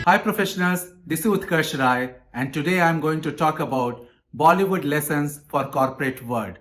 Hi professionals, this is Utkarsh Rai and today I am going to talk about Bollywood lessons for corporate world.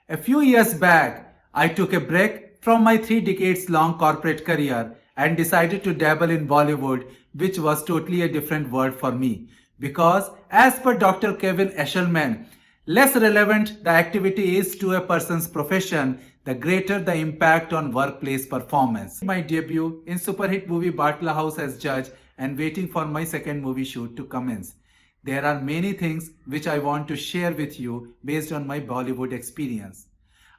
A few years back, I took a break from my 3 decades long corporate career and decided to dabble in Bollywood, which was totally a different world for me. Because as per Dr. Kevin Eshelman, less relevant the activity is to a person's profession, the greater the impact on workplace performance. My debut in superhit movie Batla House as judge and waiting for my second movie shoot to commence. There are many things which I want to share with you based on my Bollywood experience.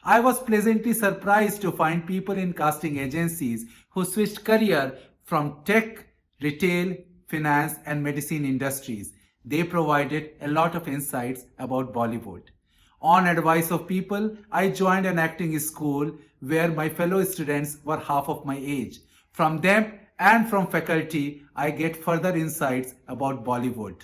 I was pleasantly surprised to find people in casting agencies who switched career from tech, retail, finance and medicine industries. They provided a lot of insights about Bollywood. On advice of people, I joined an acting school where my fellow students were half of my age. From them and from faculty, I get further insights about Bollywood.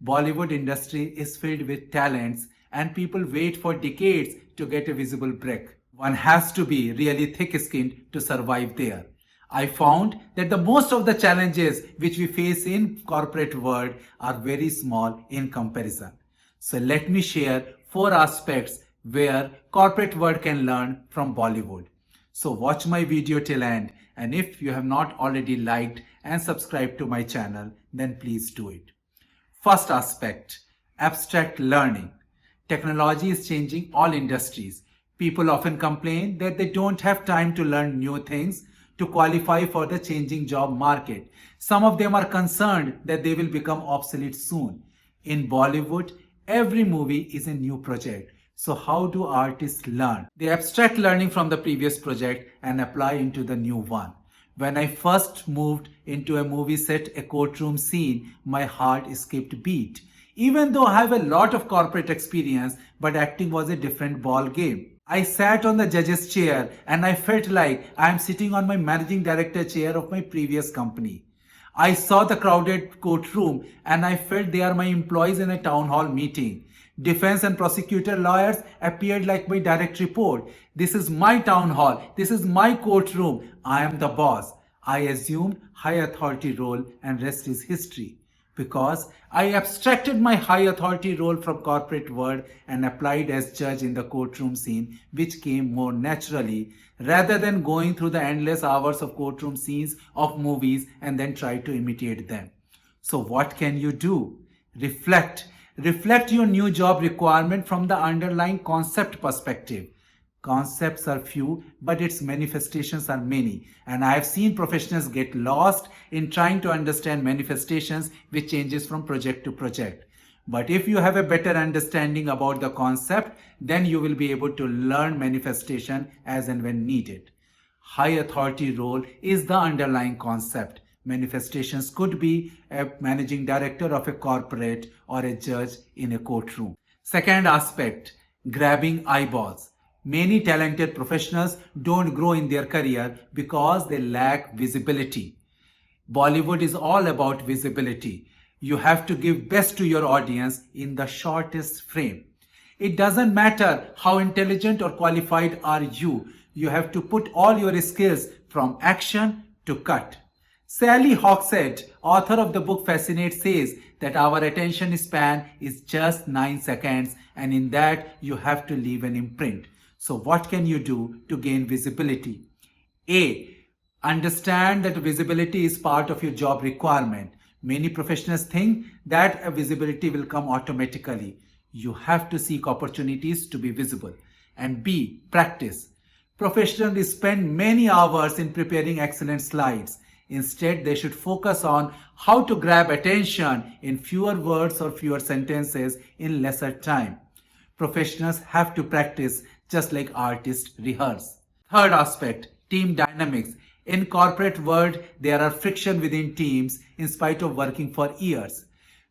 Bollywood industry is filled with talents and people wait for decades to get a visible break. One has to be really thick-skinned to survive there. I found that the most of the challenges which we face in corporate world are very small in comparison. So let me share 4 aspects where corporate world can learn from Bollywood. So watch my video till end, and if you have not already liked and subscribed to my channel, then please do it. First aspect, abstract learning. Technology is changing all industries. People often complain that they don't have time to learn new things to qualify for the changing job market. Some of them are concerned that they will become obsolete soon. In Bollywood, every movie is a new project. So how do artists learn? They abstract learning from the previous project and apply into the new one. When I first moved into a movie set, a courtroom scene, my heart skipped beat. Even though I have a lot of corporate experience, but acting was a different ball game. I sat on the judge's chair and I felt like I am sitting on my managing director chair of my previous company. I saw the crowded courtroom and I felt they are my employees in a town hall meeting. Defense and prosecutor lawyers appeared like my direct report. This is my town hall. This is my courtroom. I am the boss. I assumed high authority role and rest is history. Because I abstracted my high authority role from corporate world and applied as judge in the courtroom scene, which came more naturally rather than going through the endless hours of courtroom scenes of movies and then try to imitate them. So what can you do? Reflect. Reflect your new job requirement from the underlying concept perspective. Concepts are few, but its manifestations are many. And I have seen professionals get lost in trying to understand manifestations which changes from project to project. But if you have a better understanding about the concept, then you will be able to learn manifestation as and when needed. High authority role is the underlying concept. Manifestations could be a managing director of a corporate or a judge in a courtroom. Second aspect, grabbing eyeballs. Many talented professionals don't grow in their career because they lack visibility. Bollywood is all about visibility. You have to give best to your audience in the shortest frame. It doesn't matter how intelligent or qualified are you. You have to put all your skills from action to cut. Sally Hogshead, author of the book Fascinate, says that our attention span is just 9 seconds and in that you have to leave an imprint. So what can you do to gain visibility? A. Understand that visibility is part of your job requirement. Many professionals think that a visibility will come automatically. You have to seek opportunities to be visible. And B. Practice. Professionals spend many hours in preparing excellent slides. Instead, they should focus on how to grab attention in fewer words or fewer sentences in lesser time. Professionals have to practice just like artists rehearse. Third aspect, team dynamics. In corporate world, there are friction within teams in spite of working for years.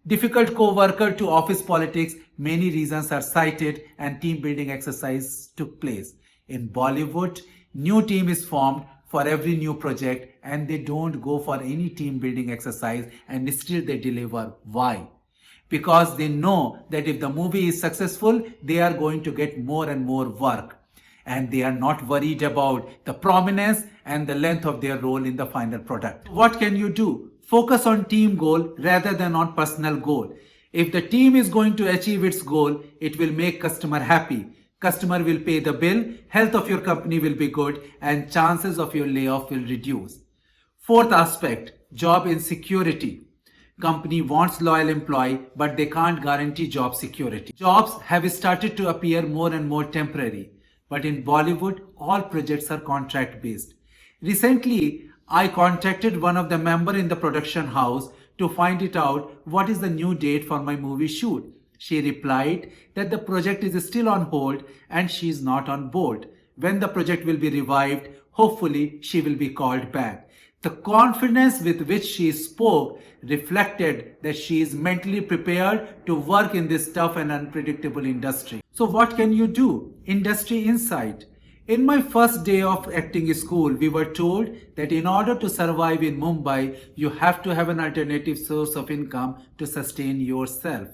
Difficult co-worker to office politics, many reasons are cited and team building exercise took place. In Bollywood, new team is formed for every new project and they don't go for any team building exercise and still they deliver. Why? Because they know that if the movie is successful, they are going to get more and more work. And they are not worried about the prominence and the length of their role in the final product. What can you do? Focus on team goal rather than on personal goal. If the team is going to achieve its goal, it will make customer happy. Customer will pay the bill, health of your company will be good, and chances of your layoff will reduce. Fourth aspect, job insecurity. Company wants loyal employee, but they can't guarantee job security. Jobs have started to appear more and more temporary, but in Bollywood, all projects are contract based. Recently, I contacted one of the member in the production house to find it out what is the new date for my movie shoot. She replied that the project is still on hold and she is not on board. When the project will be revived, hopefully she will be called back. The confidence with which she spoke reflected that she is mentally prepared to work in this tough and unpredictable industry. So what can you do? Industry insight. In my first day of acting school, we were told that in order to survive in Mumbai, you have to have an alternative source of income to sustain yourself.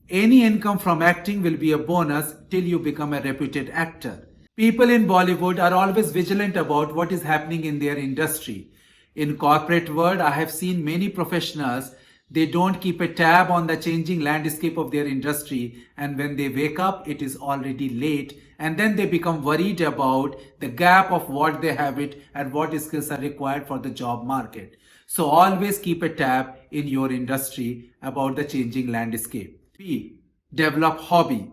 Any income from acting will be a bonus till you become a reputed actor. People in Bollywood are always vigilant about what is happening in their industry. In corporate world, I have seen many professionals, they don't keep a tab on the changing landscape of their industry, and when they wake up, it is already late, and then they become worried about the gap of what they have it and what skills are required for the job market. So always keep a tab in your industry about the changing landscape. B. Develop hobby.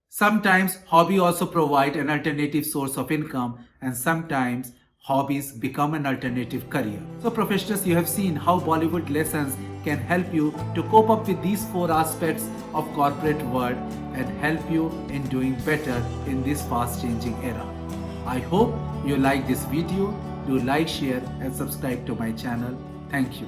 Sometimes hobby also provide an alternative source of income, and sometimes hobbies become an alternative career. So professionals, you have seen how Bollywood lessons can help you to cope up with these four aspects of corporate world and help you in doing better in this fast changing era. I hope you like this video. Do like, share and subscribe to my channel. Thank you.